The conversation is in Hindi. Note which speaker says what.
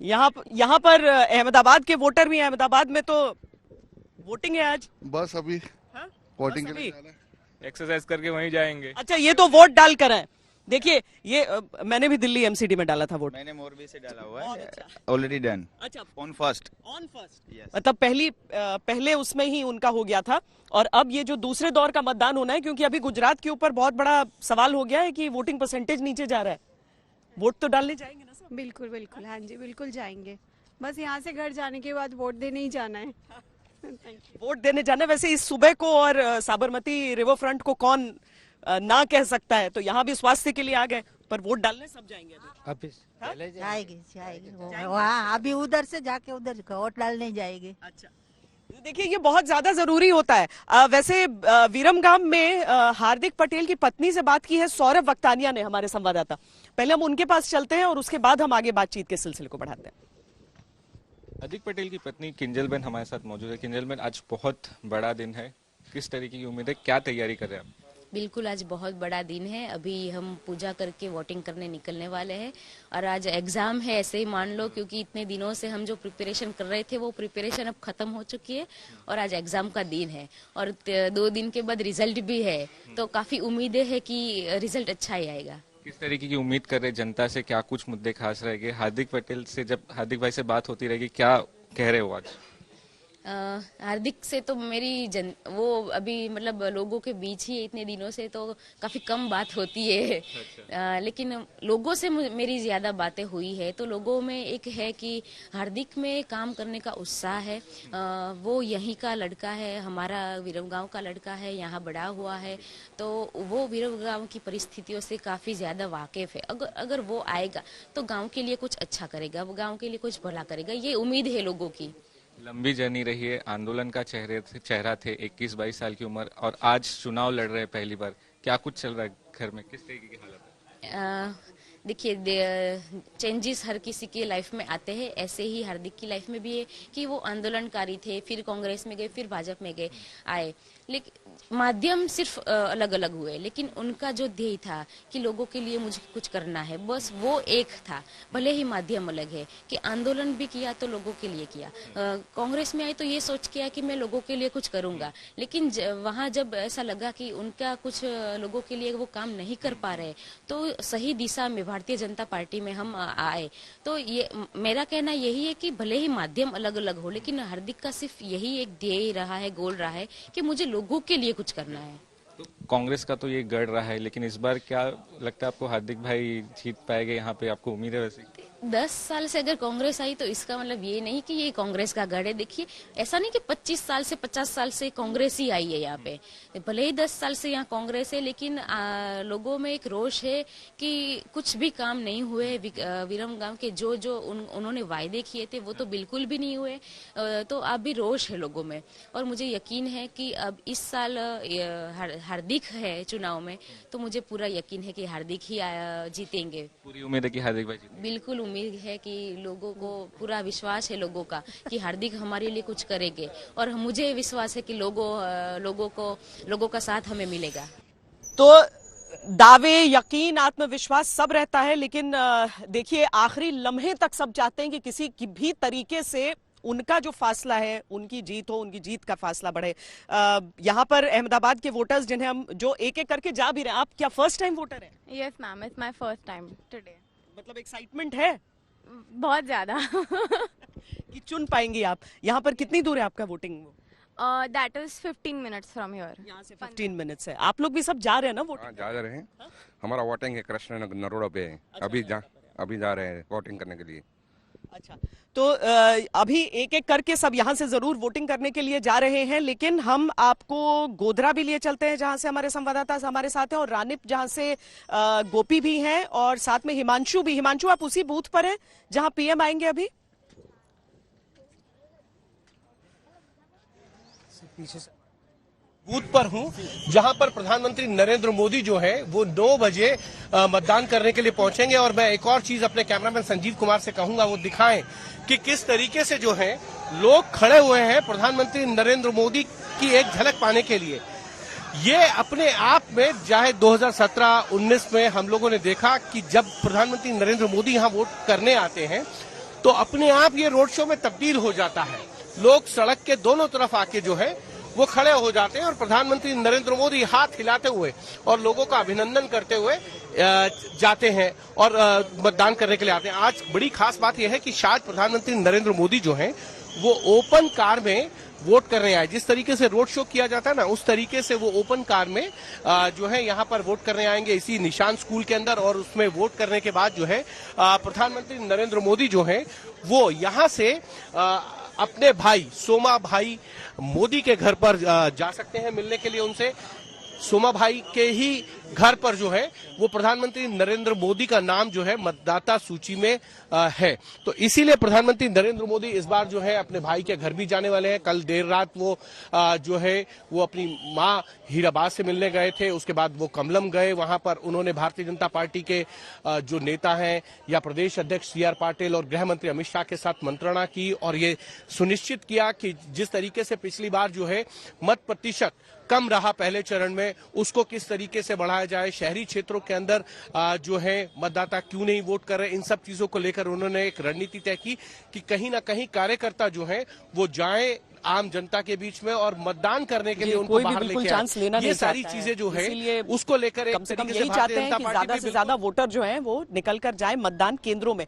Speaker 1: यहाँ पर अहमदाबाद के वोटर भी हैं। अहमदाबाद में तो वोटिंग है आज।
Speaker 2: बस अभी
Speaker 1: हाँ?
Speaker 2: वोटिंग
Speaker 1: बस
Speaker 2: के लिए
Speaker 1: अभी?
Speaker 2: जाना है।
Speaker 3: एक्सरसाइज करके वहीं जाएंगे।
Speaker 1: अच्छा, ये तो वोट डाल कर है। देखिए ये मैंने भी दिल्ली एमसीडी में डाला था वोट।
Speaker 4: मैंने मोरबी से डाला हुआ
Speaker 1: बहुत
Speaker 4: है,
Speaker 1: अच्छा।
Speaker 4: ऑलरेडी डन
Speaker 1: अच्छा,
Speaker 4: on first.
Speaker 1: On first
Speaker 4: Yes.
Speaker 1: मतलब पहले उसमें ही उनका हो गया था। और अब ये जो दूसरे दौर का मतदान होना है, क्योंकि अभी गुजरात के ऊपर बहुत बड़ा सवाल हो गया है कि वोटिंग परसेंटेज नीचे जा रहा है। वोट तो डालने जाएंगे ना सब?
Speaker 5: बिल्कुल बिल्कुल, हाँ जी बिल्कुल जाएंगे। बस यहाँ से घर जाने के बाद वोट देने ही जाना है। Thank you.
Speaker 1: वोट देने जाना है। वैसे इस सुबह को और साबरमती रिवर फ्रंट को कौन ना कह सकता है। तो यहाँ भी स्वास्थ्य के लिए आ गए, पर वोट डालने सब जाएंगे अभी।
Speaker 6: अभी जाएगी जाएगी वहाँ, अभी उधर से जाके उधर वोट डालने जाएगी।
Speaker 1: अच्छा, देखिए ये बहुत ज्यादा जरूरी होता है। वैसे विरमगाम में हार्दिक पटेल की पत्नी से बात की है सौरभ वक्तानिया ने, हमारे संवाददाता। पहले हम उनके पास चलते हैं और उसके बाद हम आगे बातचीत के सिलसिले को बढ़ाते हैं।
Speaker 3: हार्दिक पटेल की पत्नी किंजलबेन हमारे साथ मौजूद है। किंजलबेन, आज बहुत बड़ा दिन है, किस तरीके की उम्मीद है, क्या तैयारी कर रहे हैं आप?
Speaker 7: बिल्कुल, आज बहुत बड़ा दिन है। अभी हम पूजा करके वोटिंग करने निकलने वाले हैं और आज एग्जाम है, ऐसे ही मान लो, क्योंकि इतने दिनों से हम जो प्रिपरेशन कर रहे थे वो प्रिपरेशन अब खत्म हो चुकी है और आज एग्जाम का दिन है और 2 दिन के बाद रिजल्ट भी है। तो काफी उम्मीदें है कि रिजल्ट अच्छा ही आएगा।
Speaker 3: किस तरीके की उम्मीद कर रहे हैं जनता से, क्या कुछ मुद्दे खास रहेंगे? हार्दिक पटेल से जब हार्दिक भाई से बात होती रहेगी, क्या कह रहे हो आज?
Speaker 7: हार्दिक से तो मेरी वो अभी मतलब लोगों के बीच ही इतने दिनों से तो काफी कम बात होती है। लेकिन लोगों से मेरी ज्यादा बातें हुई है। तो लोगों में एक है कि हार्दिक में काम करने का उत्साह है। वो यहीं का लड़का है, हमारा विरमगांव का लड़का है, यहाँ बड़ा हुआ है। तो वो विरमगांव की परिस्थितियों से काफी ज्यादा वाकिफ है। अगर वो आएगा तो गांव के लिए कुछ अच्छा करेगा, वो गांव के लिए कुछ भला करेगा, ये उम्मीद है लोगों की।
Speaker 3: लंबी जर्नी रही है, आंदोलन का चेहरा थे, 21-22 साल की उम्र, और आज चुनाव लड़ रहे हैं पहली बार। क्या कुछ चल रहा है घर में, किस तरीके की हालत है?
Speaker 7: देखिए, चेंजेस हर किसी की लाइफ में आते हैं। ऐसे ही हार्दिक की लाइफ में भी है कि वो आंदोलनकारी थे, फिर कांग्रेस में गए, फिर भाजपा में गए आए। लेकिन माध्यम सिर्फ अलग अलग हुए, लेकिन उनका जो ध्येय था कि लोगों के लिए मुझे कुछ करना है, बस वो एक था। भले ही माध्यम अलग है कि आंदोलन भी किया तो लोगों के लिए किया, कांग्रेस में आए तो ये सोच किया कि मैं लोगों के लिए कुछ करूंगा। लेकिन वहां जब ऐसा लगा कि उनका कुछ लोगों के लिए वो काम नहीं कर पा रहे, तो सही दिशा में भारतीय जनता पार्टी में हम आए। तो ये मेरा कहना यही है कि भले ही माध्यम अलग अलग हो, लेकिन हार्दिक का सिर्फ यही एक ध्येय रहा है, गोल रहा है कि मुझे लोगों के लिए कुछ करना है।
Speaker 3: तो कांग्रेस का तो ये गढ़ रहा है, लेकिन इस बार क्या लगता है आपको, हार्दिक भाई जीत पाएंगे यहाँ पे? आपको उम्मीद है वैसे?
Speaker 7: 10 साल से अगर कांग्रेस आई तो इसका मतलब ये नहीं कि ये कांग्रेस का गढ़ है। देखिए, ऐसा नहीं कि 25 साल से 50 साल से कांग्रेस ही आई है यहाँ पे। भले ही 10 साल से यहाँ कांग्रेस है, लेकिन लोगों में एक रोष है कि कुछ भी काम नहीं हुए। विरमगांव के जो उन्होंने वायदे किए थे वो तो बिल्कुल भी नहीं हुए। तो अब भी रोष है लोगों में, और मुझे यकीन है कि अब इस साल हार्दिक है चुनाव में, तो मुझे पूरा यकीन है कि हार्दिक ही जीतेंगे।
Speaker 3: पूरी उम्मीद है कि हार्दिक भाई जीतेंगे?
Speaker 7: बिल्कुल उम्मीद है कि लोगों को पूरा विश्वास है लोगों का कि हार्दिक हमारे लिए कुछ करेंगे, और मुझे विश्वास है कि लोगों का साथ हमें मिलेगा।
Speaker 1: तो दावे, यकीन, आत्मविश्वास सब रहता है, लेकिन देखिए आखिरी लम्हे तक सब चाहते हैं कि किसी की भी तरीके से उनका जो फासला है, उनकी जीत हो, उनकी जीत का फासला बढ़े। यहाँ पर अहमदाबाद के वोटर्स जिन्हें हम जो एक एक करके जा भी रहे हैं, आप क्या फर्स्ट टाइम वोटर हैं?
Speaker 5: Yes ma'am, it's my first time today.
Speaker 1: मतलब एक्साइटमेंट है
Speaker 5: बहुत ज्यादा।
Speaker 1: कि चुन पाएंगी आप? यहाँ पर कितनी दूर है आपका voting?
Speaker 5: That is 15 minutes from here.
Speaker 1: यहाँ से 15 मिनट्स है। आप लोग भी सब जा रहे हैं ना वोटिंग?
Speaker 8: जा रहे हैं। हमारा वोटिंग है कृष्ण नरोड़ा पे है। अभी जा रहे हैं वोटिंग करने के लिए।
Speaker 1: अच्छा, तो अभी एक एक करके सब यहाँ से जरूर वोटिंग करने के लिए जा रहे हैं, लेकिन हम आपको गोधरा भी लिए चलते हैं जहां से हमारे संवाददाता हमारे साथ हैं, और रानिप जहां से गोपी भी हैं, और साथ में हिमांशु भी। हिमांशु, आप उसी बूथ पर हैं जहां पीएम आएंगे अभी?
Speaker 9: बूथ पर हूं जहां पर प्रधानमंत्री नरेंद्र मोदी जो है वो 9 बजे मतदान करने के लिए पहुंचेंगे। और मैं एक और चीज अपने कैमरामैन संजीव कुमार से कहूंगा वो दिखाएं कि किस तरीके से जो है लोग खड़े हुए हैं प्रधानमंत्री नरेंद्र मोदी की एक झलक पाने के लिए। ये अपने आप में, चाहे 2017-19 में हम लोगों ने देखा कि जब प्रधानमंत्री नरेंद्र मोदी यहाँ वोट करने आते हैं तो अपने आप ये रोड शो में तब्दील हो जाता है। लोग सड़क के दोनों तरफ आके जो है वो खड़े हो जाते हैं और प्रधानमंत्री नरेंद्र मोदी हाथ हिलाते हुए और लोगों का अभिनंदन करते हुए जाते हैं और मतदान करने के लिए आते हैं। आज बड़ी खास बात यह है कि शायद प्रधानमंत्री नरेंद्र मोदी जो हैं वो ओपन कार में वोट करने आए। जिस तरीके से रोड शो किया जाता है ना, उस तरीके से वो ओपन कार में जो है यहाँ पर वोट करने आएंगे इसी निशान स्कूल के अंदर। और उसमें वोट करने के बाद जो है प्रधानमंत्री नरेंद्र मोदी जो है वो यहाँ से अपने भाई सोमा भाई मोदी के घर पर जा सकते हैं मिलने के लिए उनसे। सोमा भाई के ही घर पर जो है वो प्रधानमंत्री नरेंद्र मोदी का नाम जो है मतदाता सूची में है। तो इसीलिए प्रधानमंत्री नरेंद्र मोदी इस बार जो है अपने भाई के घर भी जाने वाले हैं। कल देर रात वो जो है वो अपनी मां हीराबाद से मिलने गए थे, उसके बाद वो कमलम गए। वहां पर उन्होंने भारतीय जनता पार्टी के जो नेता हैं या प्रदेश अध्यक्ष CR पाटिल और गृह मंत्री अमित शाह के साथ मंत्रणा की और ये सुनिश्चित किया कि जिस तरीके से पिछली बार जो है मत प्रतिशत कम रहा पहले चरण में, उसको किस तरीके से बढ़ाया जाए। शहरी क्षेत्रों के अंदर जो है मतदाता क्यों नहीं वोट कर रहे, इन सब चीजों को लेकर उन्होंने एक रणनीति तय की कि कहीं ना कहीं कार्यकर्ता जो है वो जाए आम जनता के बीच में और मतदान करने के लिए उनको बाहर लेके आए। ये सारी चीजें जो है उसको लेकर
Speaker 1: कम से कम यही चाहते हैं कि ज्यादा से ज्यादा वोटर जो हैं वो निकल कर जाए मतदान केंद्रों में।